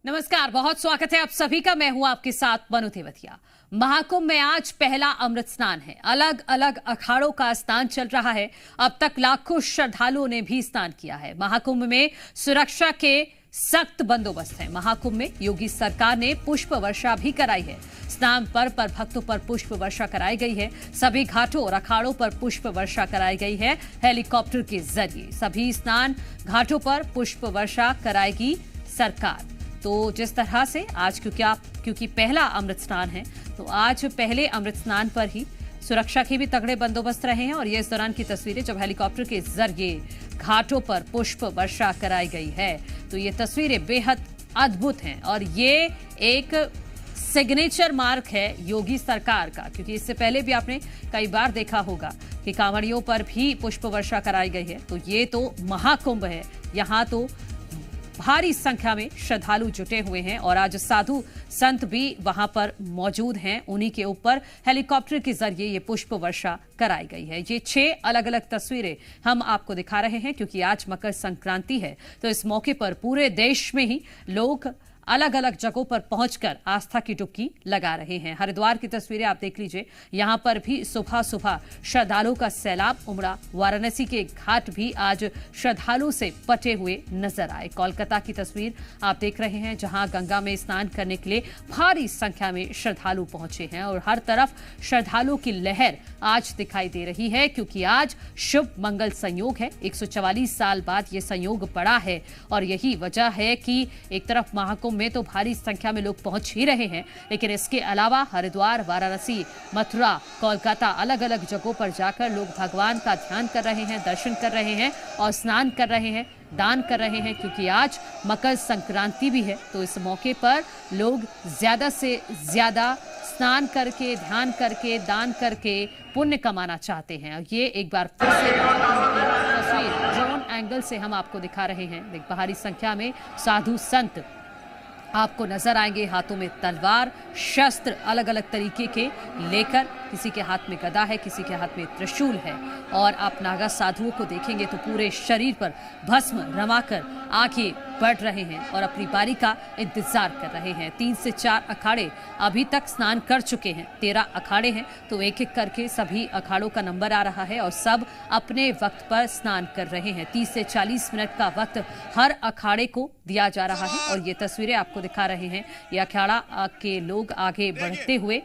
नमस्कार, बहुत स्वागत है आप सभी का। मैं हूं आपके साथ मनु तेवतिया। महाकुंभ में आज पहला अमृत स्नान है। अलग अलग अखाड़ों का स्नान चल रहा है। अब तक लाखों श्रद्धालुओं ने भी स्नान किया है। महाकुंभ में सुरक्षा के सख्त बंदोबस्त है। महाकुंभ में योगी सरकार ने पुष्प वर्षा भी कराई है। स्नान पर्व पर भक्तों पर पुष्प वर्षा कराई गई है। सभी घाटों और अखाड़ों पर पुष्प वर्षा कराई गई है हेलीकॉप्टर के जरिए। सभी स्नान घाटों पर पुष्प वर्षा कराएगी सरकार। तो जिस तरह से आज क्योंकि पहला अमृत स्नान है, तो आज पहले अमृत स्नान पर ही सुरक्षा के भी तगड़े बंदोबस्त रहे हैं। और ये इस दौरान की तस्वीरें जब हेलीकॉप्टर के जरिए घाटों पर पुष्प वर्षा कराई गई है, तो ये तस्वीरें बेहद अद्भुत हैं। और ये एक सिग्नेचर मार्क है योगी सरकार का, क्योंकि इससे पहले भी आपने कई बार देखा होगा कि कांवड़ियों पर भी पुष्प वर्षा कराई गई है। तो ये तो महाकुंभ है, यहाँ तो भारी संख्या में श्रद्धालु जुटे हुए हैं और आज साधु संत भी वहां पर मौजूद हैं। उन्हीं के ऊपर हेलीकॉप्टर के जरिए ये पुष्प वर्षा कराई गई है। ये 6 अलग अलग तस्वीरें हम आपको दिखा रहे हैं, क्योंकि आज मकर संक्रांति है। तो इस मौके पर पूरे देश में ही लोग अलग अलग जगहों पर पहुंचकर आस्था की डुबकी लगा रहे हैं। हरिद्वार की तस्वीरें आप देख लीजिए। यहां पर भी सुबह सुबह श्रद्धालुओं का सैलाब उमड़ा। वाराणसी के घाट भी आज श्रद्धालुओं से पटे हुए नजर आए। कोलकाता की तस्वीर आप देख रहे हैं, जहां गंगा में स्नान करने के लिए भारी संख्या में श्रद्धालु पहुंचे हैं और हर तरफ श्रद्धालुओं की लहर आज दिखाई दे रही है, क्योंकि आज शुभ मंगल संयोग है। 144 साल बाद ये संयोग पड़ा है और यही वजह है कि एक तरफ महाकुंभ में तो भारी संख्या में लोग पहुंच ही रहे हैं, लेकिन इसके अलावा हरिद्वार, वाराणसी, मथुरा, कोलकाता, अलग अलग जगहों पर जाकर लोग भगवान का ध्यान कर रहे हैं, दर्शन कर रहे हैं और स्नान कर रहे हैं, दान कर रहे हैं, क्योंकि आज मकर संक्रांति भी है। तो इस मौके पर लोग ज्यादा से ज्यादा स्नान करके, ध्यान करके, दान करके पुण्य कमाना चाहते हैं। ये एक बार फिर से तस्वीर ड्रोन एंगल से हम आपको दिखा रहे हैं। भारी संख्या में साधु संत आपको नजर आएंगे, हाथों में तलवार, शस्त्र अलग अलग तरीके के लेकर। किसी के हाथ में गदा है, किसी के हाथ में त्रिशूल है। और आप नागा साधुओं को देखेंगे तो पूरे शरीर पर भस्म रमाकर आगे बढ़ रहे हैं और अपनी बारी का इंतजार कर रहे हैं। 3 से 4 अखाड़े अभी तक स्नान कर चुके हैं। 13 अखाड़े हैं, तो एक एक करके सभी अखाड़ों का नंबर आ रहा है और सब अपने वक्त पर स्नान कर रहे हैं। 30 से 40 मिनट का वक्त हर अखाड़े को दिया जा रहा है और ये तस्वीरें आपको दिखा रहे हैं। ये अखाड़ा के लोग आगे बढ़ते हुए,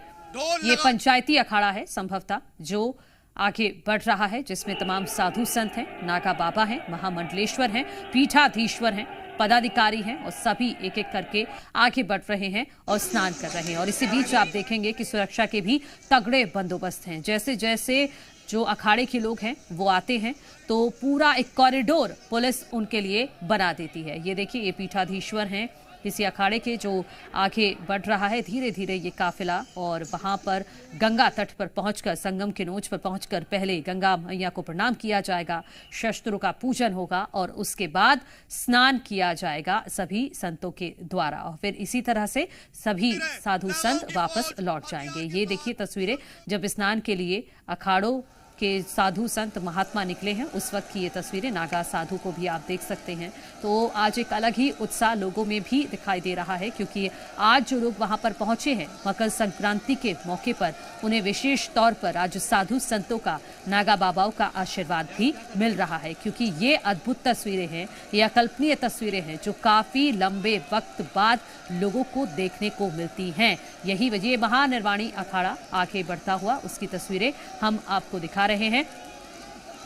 ये पंचायती अखाड़ा है संभवतः जो आगे बढ़ रहा है, जिसमें तमाम साधु संत हैं, नागा बाबा हैं, महामंडलेश्वर हैं, पीठाधीश्वर हैं, पदाधिकारी हैं और सभी एक एक करके आगे बढ़ रहे हैं और स्नान कर रहे हैं। और इसी बीच आप देखेंगे कि सुरक्षा के भी तगड़े बंदोबस्त हैं। जैसे जैसे जो अखाड़े के लोग हैं वो आते हैं, तो पूरा एक कॉरिडोर पुलिस उनके लिए बना देती है। ये देखिए, ये पीठाधीश्वर हैं किसी अखाड़े के, जो आगे बढ़ रहा है धीरे धीरे ये काफिला। और वहां पर गंगा तट पर पहुंचकर, संगम के नोच पर पहुंचकर पहले गंगा मैया को प्रणाम किया जाएगा, शस्त्रों का पूजन होगा और उसके बाद स्नान किया जाएगा सभी संतों के द्वारा। और फिर इसी तरह से सभी साधु संत वापस लौट जाएंगे। ये देखिए तस्वीरें जब स्नान के लिए अखाड़ों के साधु संत महात्मा निकले हैं, उस वक्त की ये तस्वीरें। नागा साधु को भी आप देख सकते हैं। तो आज एक अलग ही उत्साह लोगों में भी दिखाई दे रहा है, क्योंकि आज जो लोग वहां पर पहुंचे हैं मकर संक्रांति के मौके पर, उन्हें विशेष तौर पर आज साधु संतों का, नागा बाबाओं का आशीर्वाद भी मिल रहा है। क्योंकि ये अद्भुत तस्वीरें हैं, ये अकल्पनीय तस्वीरें हैं जो काफी लंबे वक्त बाद लोगों को देखने को मिलती हैं। यही वजह महानिर्वाणी अखाड़ा आगे बढ़ता हुआ, उसकी तस्वीरें हम आपको दिखा रहे हैं।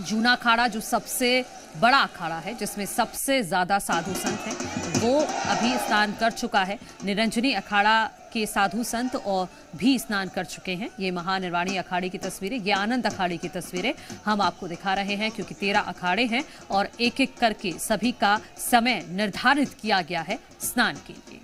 जूना अखाड़ा जो सबसे बड़ा अखाड़ा है, जिसमें सबसे ज्यादा साधु संत हैं, वो अभी स्नान कर चुका है। निरंजनी अखाड़ा के साधु संत और भी स्नान कर चुके हैं। ये महानिर्वाणी अखाड़े की तस्वीरें, ये आनंद अखाड़े की तस्वीरें हम आपको दिखा रहे हैं, क्योंकि 13 अखाड़े हैं और एक एक करके सभी का समय निर्धारित किया गया है स्नान के लिए।